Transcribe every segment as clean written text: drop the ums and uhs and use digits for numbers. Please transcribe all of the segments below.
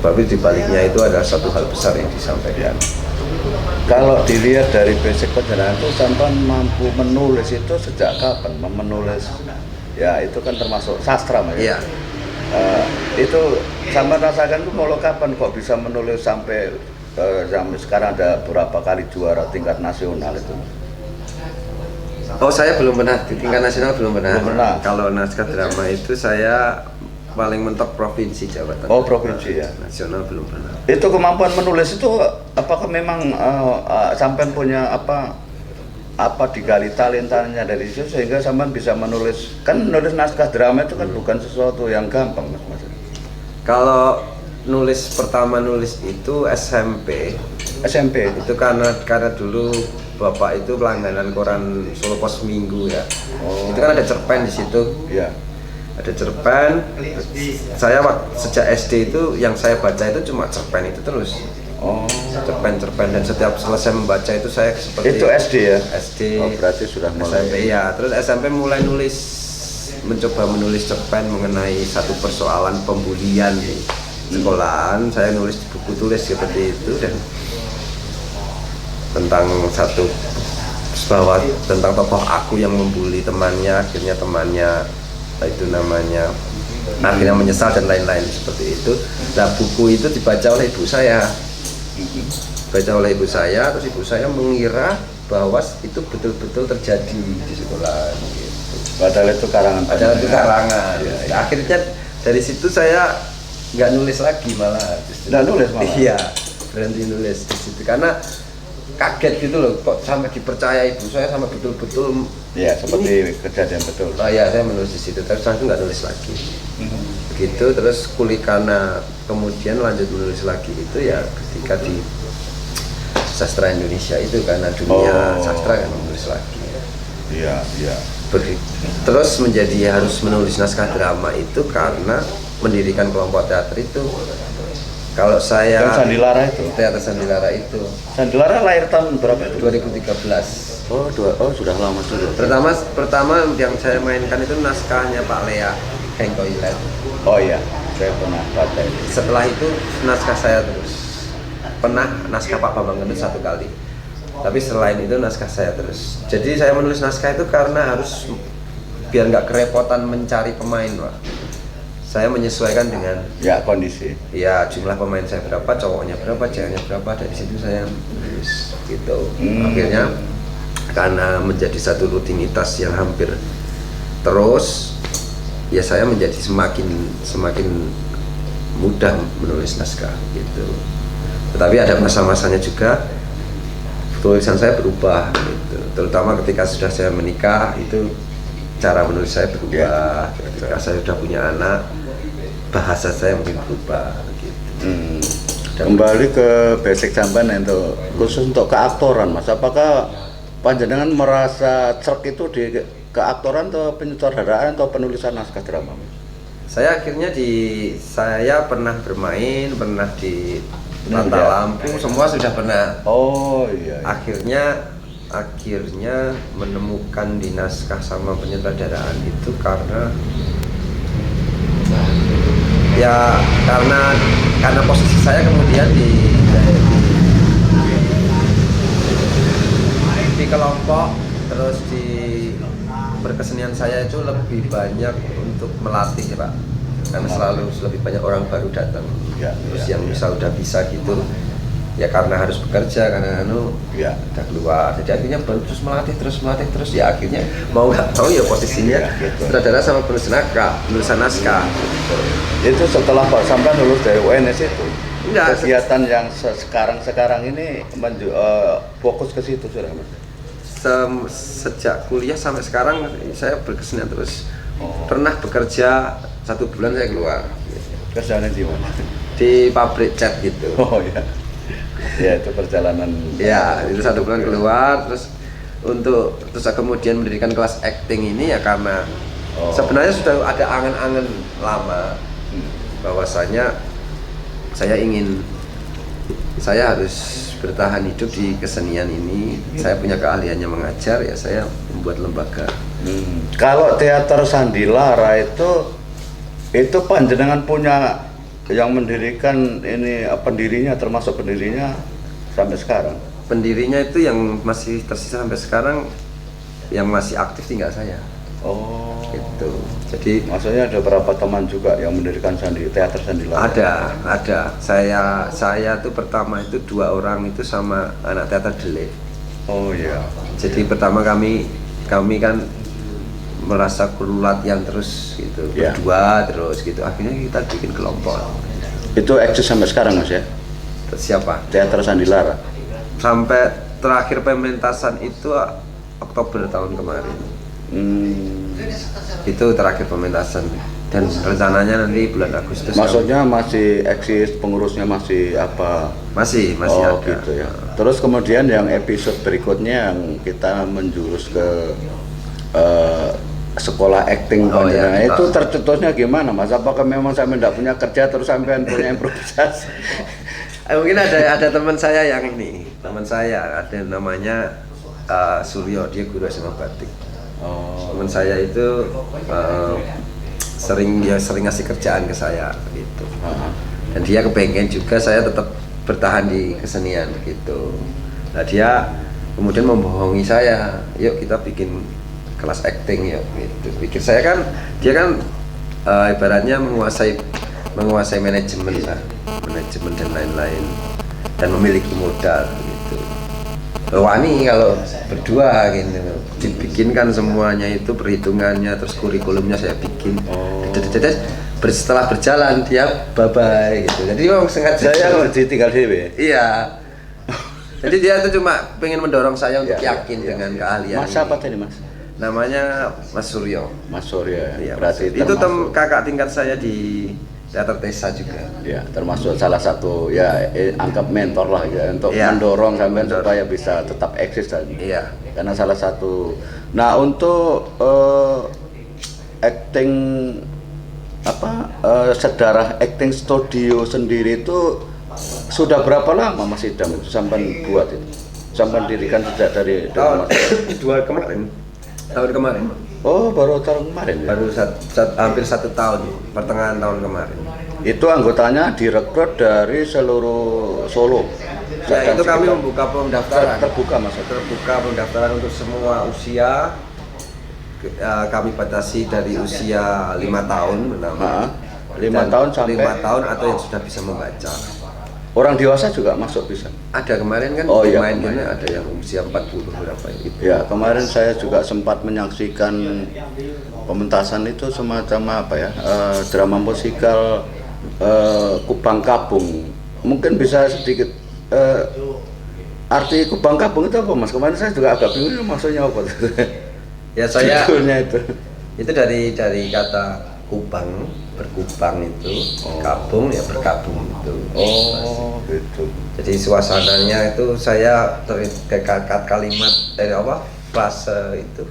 Tetapi di baliknya itu ada satu hal besar yang disampaikan. Kalau dilihat dari basic perjalanan itu, sampean mampu menulis itu sejak kapan? Menulis, ya itu kan termasuk sastra, Mas. Iya. Itu sampean rasakan tuh mulai kapan kok bisa menulis sampai sekarang ada beberapa kali juara tingkat nasional itu? Oh, saya belum pernah di tingkat nasional, belum pernah. Belum pernah. Kalau naskah drama itu saya paling mentok provinsi Jawa Tengah. Oh, provinsi ya. Nasional belum pernah. Itu kemampuan menulis itu apakah memang sampean punya apa digali talentanya dari situ sehingga sampean bisa menulis? Kan menulis naskah drama itu kan bukan sesuatu yang gampang, Mas. Kalau pertama nulis itu SMP itu karena dulu bapak itu langganan koran Solo Pos Minggu ya. Itu kan ada cerpen di situ. Iya. Ada cerpen. Saya sejak SD itu yang saya baca itu cuma cerpen itu terus. Cerpen dan setiap selesai membaca itu saya seperti itu SD ya. SD. Oh, berarti sudah mulai. SMP ya. Terus SMP mulai mencoba menulis cerpen mengenai satu persoalan pembulian di sekolahan. Saya nulis di buku tulis seperti itu dan tentang tentang tokoh aku yang membuli temannya, akhirnya temannya itu namanya akhirnya menyesal dan lain-lain seperti itu. Nah, buku itu dibaca oleh ibu saya. Terus ibu saya mengira bahwa itu betul-betul terjadi di sekolah gitu. Padahal itu karangan. Ya. Akhirnya dari situ saya nggak nulis lagi malah. Nggak nulis malah? Iya, berhenti nulis di situ karena kaget gitu loh, kok sampai dipercaya ibu saya sampai betul-betul. Ya, seperti kejadian betul. Oh ya, saya menulis di situ, terus langsung nggak nulis lagi. Begitu, terus kulikana kemudian lanjut menulis lagi itu ya ketika di sastra Indonesia itu karena dunia sastra kan menulis lagi. Iya. Terus menjadi harus menulis naskah drama itu karena mendirikan kelompok teater itu. Kalau saya Sandilara itu. Teater Sandilara itu. Sandilara lahir tahun berapa itu? 2013. Sudah lama sudah. Pertama yang saya mainkan itu naskahnya Pak Lea, Geng Toilet. Oh iya, saya pernah baca itu. Setelah itu naskah saya terus. Pernah naskah Pak Bambang Gendut 1 kali. Tapi selain itu naskah saya terus. Jadi saya menulis naskah itu karena harus biar nggak kerepotan mencari pemain, Pak. Saya menyesuaikan dengan kondisi. Ya, jumlah pemain saya berapa, cowoknya berapa, ceweknya berapa, dari situ saya nulis gitu. Akhirnya karena menjadi satu rutinitas yang hampir terus, ya saya menjadi semakin mudah menulis naskah gitu. Tetapi ada masa-masanya juga tulisan saya berubah gitu. Terutama ketika sudah saya menikah, itu cara menulis saya berubah. Ketika saya sudah punya anak, bahasa saya mungkin berubah gitu. Kembali ke basic sampean itu khusus untuk keaktoran, Mas. Apakah panjenengan merasa cerk itu di keaktoran atau penyutradaraan atau penulisan naskah drama? Saya saya pernah bermain, pernah di Tata Lampu, semua sudah pernah. Oh iya. Akhirnya menemukan di naskah sama penyutradaraan itu karena posisi saya kemudian di kelompok, terus di berkesenian saya itu lebih banyak untuk melatih ya Pak, karena selalu lebih banyak orang baru datang yang udah bisa gitu ya, karena harus bekerja karena udah keluar, jadi akhirnya terus melatih terus ya, akhirnya mau nggak tahu ya posisinya sutradara sama penulisan naskah gitu. Itu setelah Pak sampai lulus dari UNS itu kegiatan yang sekarang ini fokus ke situ sudah, Mas? Sejak kuliah sampai sekarang saya berkesenian terus. Pernah bekerja 1 bulan saya keluar. Kerjanya di mana? Di pabrik cat gitu. Oh iya. Ya itu perjalanan. Ya itu 1 bulan keluar, terus kemudian mendirikan kelas acting ini ya karena sebenarnya sudah ada angan-angan lama bahwasanya saya harus bertahan hidup di kesenian ini. Saya punya keahliannya mengajar, ya saya membuat lembaga. Kalau teater Sandilara itu panjenengan punya yang mendirikan ini pendirinya, termasuk pendirinya sampai sekarang? Pendirinya itu yang masih tersisa sampai sekarang, yang masih aktif tinggal saya. Oh, Gitu. Jadi maksudnya ada berapa teman juga yang mendirikan teater Sandilara? ada. Saya tuh pertama itu 2 orang itu sama anak teater Dele. Oh iya. Jadi pertama kami kan merasa perlu latihan terus gitu, Ya. berdua terus gitu. Akhirnya kita bikin kelompok. Itu eksis sampai sekarang Mas ya? Siapa? Teater Sandilara. Sampai terakhir pementasan itu Oktober tahun kemarin. Itu terakhir pementasan dan rencananya nanti bulan Agustus. Maksudnya masih eksis, pengurusnya masih apa? Masih Oh ada. gitu ya. Terus kemudian yang episode berikutnya yang kita menjurus ke sekolah acting Oh, Panjenengan, iya. itu tercetusnya gimana Mas? Apakah memang sampai tidak punya kerja terus sampai punya improvisasi? Mungkin ada teman saya yang ini, teman saya ada namanya Suryo, dia guru SMA batik. Oh, Teman saya itu sering ngasih kerjaan ke saya gitu. Dan dia kepengen juga saya tetap bertahan di kesenian gitu. Nah dia kemudian membohongi saya, yuk kita bikin kelas acting yuk gitu. Pikir saya kan dia kan ibaratnya menguasai manajemen dan lain-lain dan memiliki modal gitu. Wani kalau berdua gitu, dibikinkan semuanya itu perhitungannya terus kurikulumnya saya bikin. Setelah berjalan dia bye-bye gitu. Jadi memang sengaja saya ditinggal dewe. Iya. Jadi dia itu cuma pengen mendorong saya untuk Ya, yakin ya, dengan ya. keahlian. Mas ini. apa tadi Mas? Namanya Mas Suryo. Mas Surya. Iya, Berarti itu termasuk- kakak tingkat saya di teater Tesa juga. ya, termasuk salah satu ya anggap mentor lah ya untuk Iya. mendorong sampai supaya bisa tetap eksis dan Iya. karena salah satu. Nah untuk acting sejarah acting studio sendiri itu sudah berapa lama Mas Idam itu sampai buat itu? Sampai dirikan sejak dari Tahun Mas? tahun kemarin. Oh baru tahun kemarin ya? Baru hampir 1 tahun, pertengahan tahun kemarin. Itu anggotanya direkrut dari seluruh Solo. Ya, itu kami membuka pendaftaran. Terbuka Mas. Terbuka pendaftaran untuk semua usia. Kami batasi dari usia 5 tahun pertama. 5 tahun sampai 5 tahun atau yang sudah bisa membaca. orang dewasa juga masuk bisa. Ada kemarin kan Oh, iya, pemain kemarin. ini ada yang usia 40 berapa itu. Ya, kemarin saya juga sempat menyaksikan pementasan itu semacam apa ya, drama musikal Kubang Kabung. Mungkin bisa sedikit arti Kubang Kabung itu apa Mas? Kemarin saya juga agak bingung maksudnya apa. Ya saya Judulnya itu. itu dari kata kubang, berkubang itu, kabung ya berkabung itu. Oh, gitu. Jadi suasananya itu saya terikat kalimat frase itu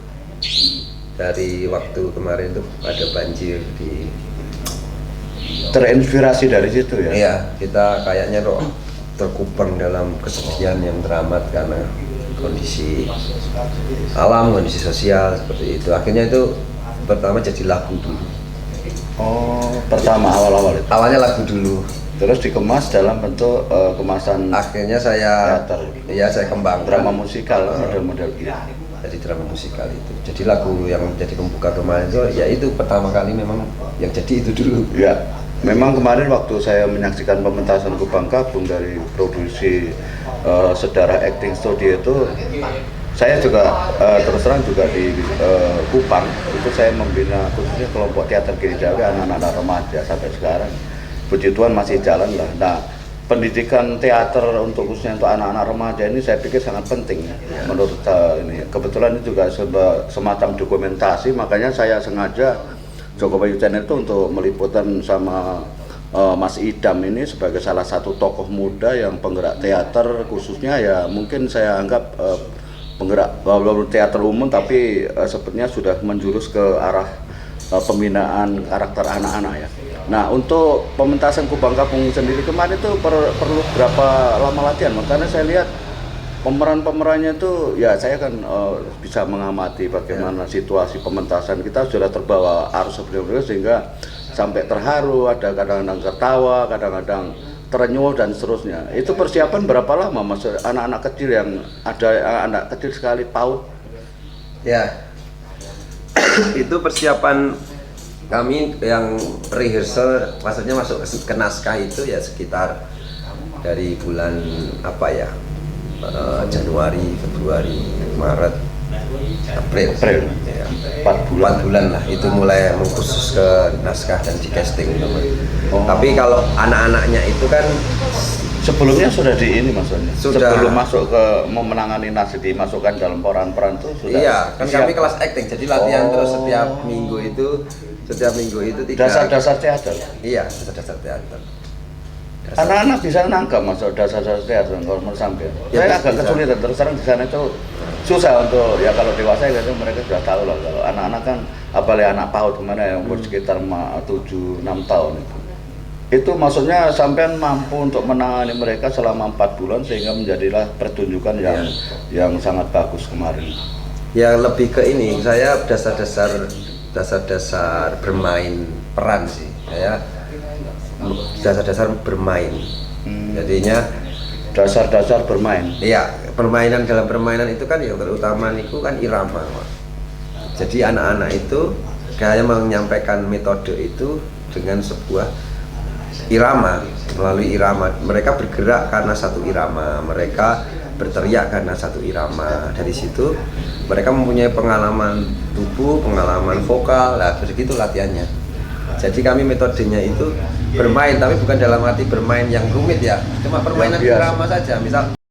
dari waktu kemarin itu ada banjir di. Terinspirasi dari situ ya. Iya, kita kayaknya kok terkubang dalam kesedihan yang teramat karena kondisi alam, kondisi sosial seperti itu. Akhirnya itu pertama jadi lagu dulu. Oh, pertama awal-awal itu. Awalnya lagu dulu. Terus dikemas dalam bentuk kemasan Akhirnya saya teater. ya saya kembangkan Drama musikal model-model gitu. jadi drama musikal itu. Jadi lagu yang jadi pembuka kemarin itu ya itu pertama kali memang yang jadi itu dulu. Ya, memang kemarin waktu saya menyaksikan pementasan Kubang Kabung dari produksi Sedara Acting Studio itu, saya juga terus terang juga di Kupang itu saya membina khususnya kelompok teater gerejawi anak-anak remaja sampai sekarang. Puji Tuhan masih jalan lah. Nah, pendidikan teater untuk khususnya untuk anak-anak remaja ini saya pikir sangat penting ya. Menurut ini kebetulan ini juga semacam dokumentasi, makanya saya sengaja Joko Bayu Channel itu untuk meliputan sama Mas Idam ini sebagai salah satu tokoh muda yang penggerak teater khususnya ya mungkin saya anggap penggerak teater umum tapi sepertinya sudah menjurus ke arah pembinaan karakter anak-anak ya. Nah untuk pementasan Kubang Kabung sendiri kemarin itu perlu berapa lama latihan? Karena saya lihat pemeran-pemerannya itu ya saya kan bisa mengamati bagaimana situasi pementasan kita sudah terbawa arus sebenarnya sehingga sampai terharu, ada kadang-kadang tertawa, kadang-kadang terenyuh dan seterusnya. Itu persiapan berapa lama Mas? Anak-anak kecil yang ada anak kecil sekali PAUD. Ya, itu persiapan kami yang rehearsal, maksudnya masuk ke naskah itu ya sekitar dari bulan apa ya, Januari, Februari, Maret, April. Ya, 4 bulan lah itu mulai mengkhusus ke naskah dan di casting. Tapi kalau anak-anaknya itu kan Sebelumnya sudah di ini maksudnya. Sudah. Sebelum masuk ke memenangani naskah dimasukkan dalam peran-peran itu sudah. iya, kan siap. kami kelas acting, jadi latihan terus setiap Oh. minggu itu 3 Dasar-dasar teater. Iya, dasar-dasar teater. Anak-anak bisa nangkap masuk dasar-dasar teater kalau menurut sampai. Ya, Saya agak bisa. kesulitan terus terang di sana itu susah untuk ya kalau dewasa gitu mereka sudah tahu lah, kalau anak-anak kan apalagi anak PAUD kemana yang umur sekitar 7-6 tahun itu maksudnya sampean mampu untuk menangani mereka selama 4 bulan sehingga menjadilah pertunjukan yang sangat bagus kemarin. Ya lebih ke ini, saya dasar-dasar bermain peran sih, saya dasar-dasar bermain. Jadinya Dasar-dasar bermain. iya, permainan dalam permainan itu kan yang terutama itu kan irama, Pak. Jadi anak-anak itu kayak menyampaikan metode itu dengan sebuah irama, melalui irama. Mereka bergerak karena satu irama, mereka berteriak karena satu irama. Dari situ mereka mempunyai pengalaman tubuh, pengalaman vokal, lah begitu latihannya. Jadi kami metodenya itu bermain, tapi bukan dalam arti bermain yang rumit ya, cuma permainan Yang biasa. irama saja. Misal